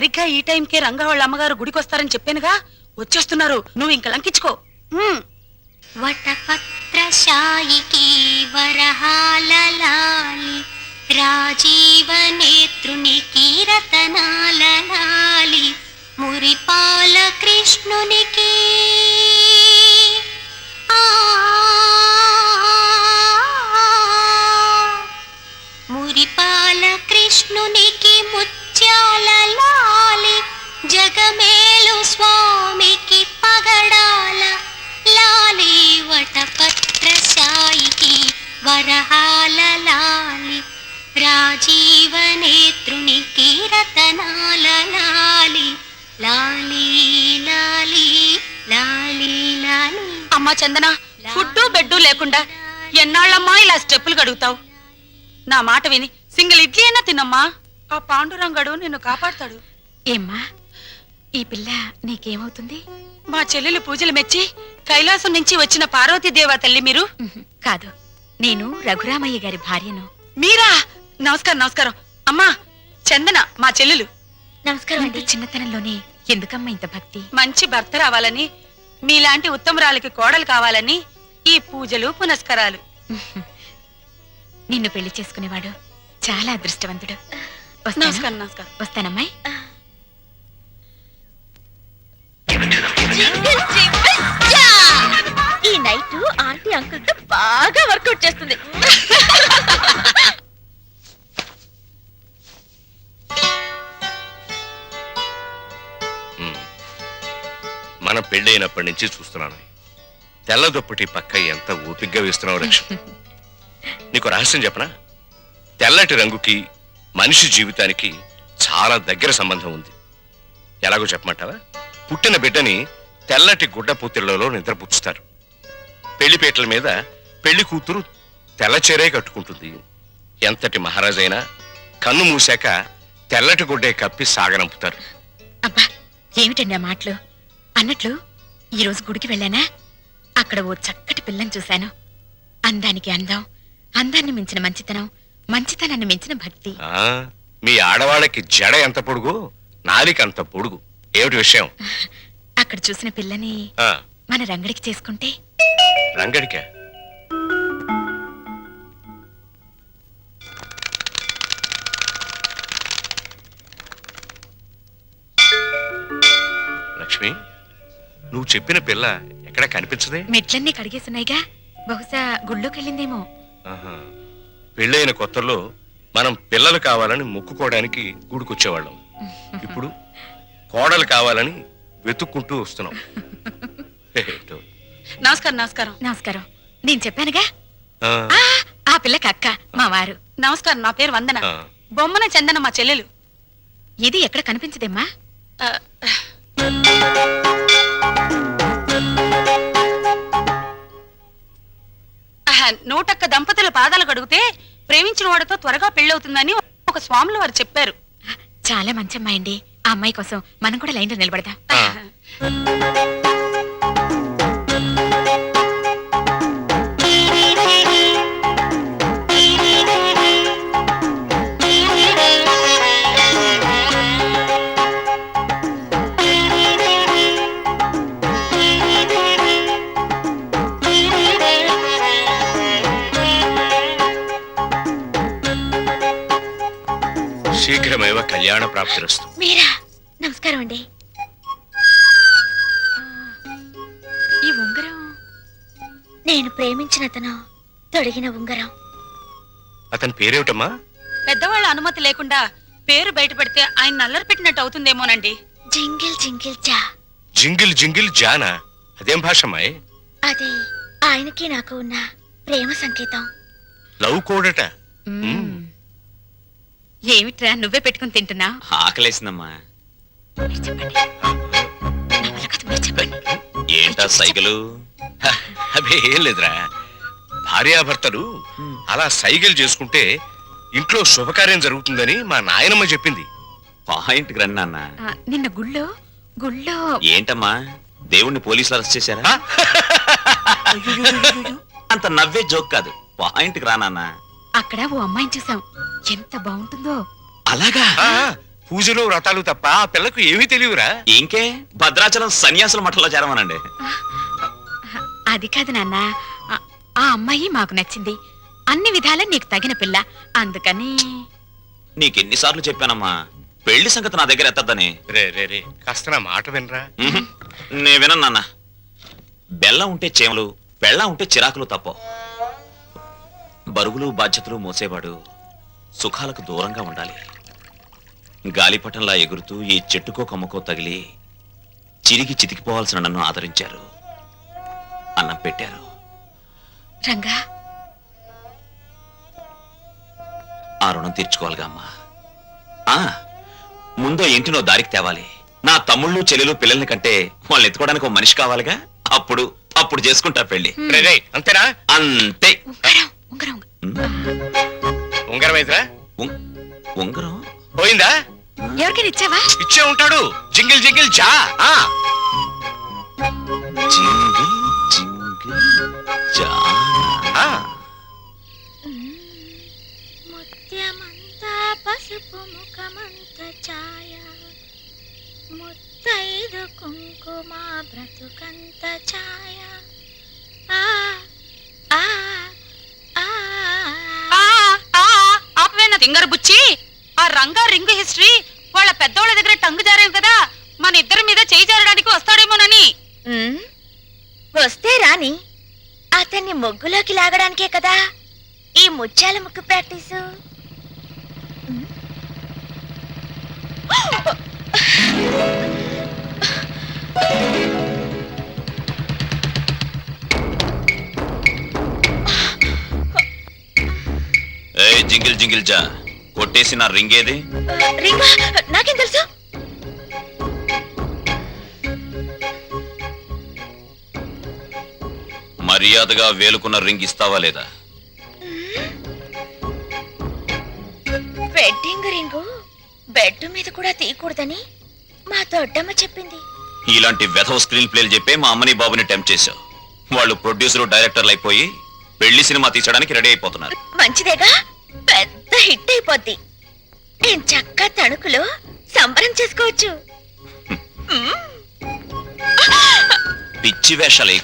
సరిగ్గా ఈ టైంకే రంగా వాళ్ళ అమ్మగారు గుడికి వస్తారని చెప్పానుగా, వచ్చేస్తున్నారు. నువ్వు ఇంక లంకించుకో. వటపత్రశాయికి వరహాల లాలి, రాజీవ నేత్రునికి రతనాల లాలి, మురిపాల కృష్ణునికి మురిపాల కృష్ణునికి ముత్యాల లాలి, జగమేలు స్వామికి పగడాల లాలి, వటపత్రశాయికి వరహాల లాలి, రాజీవ నేత్రునికి రతనాల లాలి, లాలి లాలి లాలి లాలి. అమ్మా చందన, ఫుడ్డు బెడ్డు లేకుండా ఎన్నాళ్ళమ్మా ఇలా స్టెప్పులు గడుగుతావు? నా మాట విని సింగిల్ ఇడ్లీ అయినా తిన్నమ్మా. ఆ పాండురంగడు నిన్ను కాపాడతాడు. ఏమ్మా, ఈ పిల్ల నీకేమవుతుంది? మా చెల్లెలు పూజలు మెచ్చి కైలాసం నుంచి వచ్చిన పార్వతీదేవా తల్లి మీరు? కాదు, నేను రఘురామయ్య గారి భార్యను. మీరా? నమస్కారం నమస్కారం. అమ్మా చందన మా చెల్లెలు. నమస్కారం అండి. చిన్నతనంలోనే ఎందుకమ్మా ఇంత భక్తి? మంచి భర్త రావాలని, మీలాంటి ఉత్తమరాలకి కోడలు కావాలని ఈ పూజలు పునస్కారాలు. నిన్ను పెళ్లి చేసుకునేవాడు చాలా అదృష్టవంతుడు. నమస్కారం నమస్కారం. వస్తానమ్మాయి. ఈ నైట్ ఆంటీ అంకుల్ తో బాగా వర్కౌట్ చేస్తుంది. మనం పెళ్ళైనప్పటి నుంచి చూస్తున్నాను. తెల్ల దుప్పటి పక్క ఎంత ఓపిగ్గా వేస్తున్నావు లక్ష్మి. నీకు రహస్యం చెప్పనా? తెల్లటి రంగుకి మనిషి జీవితానికి చాలా దగ్గర సంబంధం ఉంది. ఎలాగో చెప్పమంటావా? పుట్టిన బిడ్డని తెల్లటి గుడ్డ పూతిళ్లలో నిద్రపుచ్చుతారు. పెళ్లిపేటల మీద పెళ్లి కూతురు తెల్లచీరే కట్టుకుంటుంది. ఎంతటి మహారాజైనా కన్ను మూసాక తెల్లటి గుడ్డే కప్పి సాగనంపుతారు. అబ్బా, ఏమిటండి ఆ మాటలు? అన్నట్లు ఈరోజు గుడికి వెళ్ళానా, అక్కడ ఓ చక్కటి పిల్లని చూశాను. అందానికి అందం, అందాన్ని మించిన మంచితనం, మంచితనాన్ని మించిన భక్తి. మీ ఆడవాళ్ళకి జడ ఎంత పొడుగు, నాలిక అంత పొడుగు. ఏమిటి విషయం? అక్కడ చూసిన పిల్లని మన రంగడికి చేసుకుంటే. రంగడికా? లక్ష్మి, నువ్వు చెప్పిన పిల్ల ఎక్కడ కనిపించదే? మెట్లన్నీ కడిగేస్తున్నాయిగా, బహుశా గుళ్ళోకెళ్ళిందేమో. పెళ్ళైన కొత్తలో మనం పిల్లలు కావాలని మొక్కుకోవడానికి గుడికొచ్చేవాళ్ళం. ఇప్పుడు కోడలు కావాలని వెతుక్కుంటూ వస్తున్నాం. నమస్కారం నమస్కారం. నమస్కారం. నేను చెప్పానుగా, ఆ పిల్లకి అక్క, మా వారు. నమస్కారం, నా పేరు వందన. బొమ్మన చందన మా చెల్లెలు. ఇది ఎక్కడ కనిపించదేమ్మా? నూటొక్క దంపతుల పాదాలు కడిగితే ప్రేమించిన వాడితో త్వరగా పెళ్ళవుతుందని ఒక స్వాములు వారు చెప్పారు. చాలా మంచి అమ్మాయి అండి. ఆ అమ్మాయి కోసం మనం కూడా లైన్లో నిలబడదాం. శీఘ్రమేవ కళ్యాణ ప్రాప్తిరస్తు. మీరా? నమస్కారం అండి. ఈ ఉంగరం నేను ప్రేమించిన అతను తొడిగిన ఉంగరం. అతని పేరేమిటమ్మా? పెద్దవాళ్ళ అనుమతి లేకుండా పేరు బయటపెడితే ఆయన నల్లరి పెట్టినట్టు అవుతుందేమోనండి. జింగిల్ జింగిల్ జా. జింగిల్ జింగిల్ జానా? అదేం భాషమ్మాయి? అది ఆయనకి నాకు ఉన్న ప్రేమ సంకేతం. లవ్ కోడట. ఏమిట్రా నువ్వే పెట్టుకుని తింటున్నా? ఆకలేసిందమ్మా. చెప్పండి. ఏంటా సైకిలు? అదే ఏం లేదురా, భార్యాభర్తలు అలా సైకిల్ చేసుకుంటే ఇంట్లో శుభకార్యం జరుగుతుందని మా నాయనమ్మ చెప్పింది. పాయింట్కి రండి నాన్న. నిన్న గుళ్ళో ఏంటమ్మా, దేవుణ్ణి పోలీసులు అరెస్ట్ చేశారా? అంత నవ్వే జోక్ కాదు, పాయింట్కి రా నాన్న. అక్కడ ఓ అమ్మాయిని చూసాం, ఎంత బాగుంటుందో. అలాగా? పూజలు వ్రతాలు తప్ప ఆ పిల్లకు ఏమీ తెలియరా? ఇంకే భద్రాచలం సన్యాసుల మఠంలో చేరమనండి. అది కాదు నాన్న, ఆ అమ్మాయి మాకు నచ్చింది. అన్ని విధాలా నీకు తగిన పిల్ల, అందుకని. నీకెన్నిసార్లు చెప్పానమ్మా పెళ్లి సంగతి నా దగ్గర ఎత్తద్దని. రే రే రే కాస్త నా మాట వినరా? నే వినను నాన్న. బెల్లం ఉంటే చేమలు, బెల్లం ఉంటే చిరాకులు తప్ప. బరువులు బాధ్యతలు మోసేవాడు సుఖాలకు దూరంగా ఉండాలి. గాలిపటంలా ఎగురుతూ ఈ చెట్టుకో కొమ్మకో తగిలి చిరిగి చితికిపోవాల్సిన నన్ను ఆదరించారు, అన్నం పెట్టారు. రంగా, ఆ రుణం తీర్చుకోవాలిగా అమ్మా. ముందో ఇంటినో దారికి తేవాలి. నా తమ్ముళ్ళు చెల్లెలు పిల్లల్ని కంటే వాళ్ళని ఎత్తుకోవడానికి ఒక మనిషి కావాలిగా. అప్పుడు అప్పుడు చేసుకుంటా పెళ్లి. రే రే అంతేనా? అంతే. ఉంగరం ఉంగరం ఉంగరం అయితేరా? ఉంగరం పోయిందా? ఎవరికైనా ఇచ్చావా? ఇచ్చే ఉంటాడు. జింగిల్ జింగిల్ జా. జింగిల్ జింగిల్ జానా. ముత్యమంతా పసుపు ముఖమంత ఛాయ, ముత్తైదు కుంకుమ బ్రతుకంత ఛాయ. ఆ ఆ ఆ ఆపవేనా తింగర బుచ్చి? ఆ రంగా రింగు హిస్టరీ వాళ్ళ పెద్దోళ్ళ దగ్గర టంగు జారేవు కదా, మన ఇద్దరి మీద చేయి జారడానికి వస్తాడేమోనని. వస్తే రాని, అతన్ని ముగ్గులోకి లాగడానికే కదా ఈ ముత్యాల ముగ్గు ప్రాక్టీసు. జింగిల్ జింగిల్ జా కొట్టేసి నా రింగ్ ఏది? రింగా నాకేం తెలుసు? మర్యాదగా వేలుకున్న రింగ్ ఇస్తావా లేదా? వెడ్డింగ్ రింగు బెడ్ మీద కూడా తీయకూడదని మా దొడ్డమ్మ చెప్పింది. ఇలాంటి వెధవ స్క్రీన్ ప్లేలు చెప్పే మా అమ్మని బాబుని టెంప్ట్ చేశావు. వాళ్ళు ప్రొడ్యూసర్ డైరెక్టర్లు అయిపోయి పెళ్లి సినిమా తీసడానికి రెడీ అయిపోతున్నారు. మంచిదేగా, పెద్ద హిట్ అయిపోద్ది. నేను చక్క తణుకులో సంబరం చేసుకోవచ్చు. పిచ్చి వేషాలు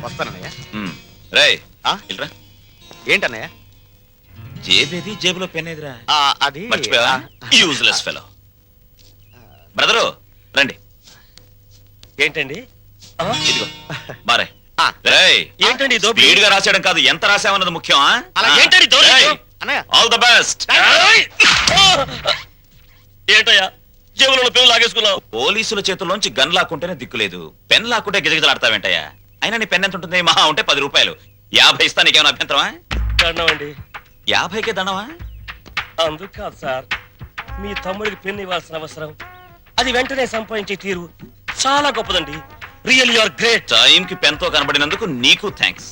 వస్తానన్నయ్య. రే ఆ? ఇల్రా. ఏంటన్నయ్య? జేబేది, జేబులో పెన్ ఏదిరా? అది మర్చిపోయా? Useless fellow. బ్రదరు రండి. ఏంటండి? ఇదిగో మారే. ఆ. రేయ్, ఏంటండి ఈ దోపిడీ? స్పీడ్ గా రాసేయడం కాదు, ఎంత రాసామన్నది ముఖ్యం. అలా ఏంటండి దౌర్జన్యం? అన్నయ్య. All the best. ఏంటయ్యా జేబులో పెన్ లాగేసుకున్నావు? పోలీసుల చేతుల్లోంచి గన్ లాక్కుంటేనే దిక్కులేదు, పెన్ లాక్కుంటే గిజగిజలాడతావేంటయ్యా? అయినా నీ పెన్ ఎంత ఉంటుంది? మహా ఉంటే 10 రూపాయలు. 50 ఇస్తా, నీకేమైనా అభ్యంతరమా? దండమండి. 50కే దండమా? అందుకు కాదు సార్, మీ తమ్ముడికి పెన్ ఇవ్వాల్సిన అవసరం, అది వెంటనే సంపాదించే తీరు చాలా గొప్పదండి. Real you are great. టైంకి పెన్తో కనబడినందుకు నీకు థ్యాంక్స్.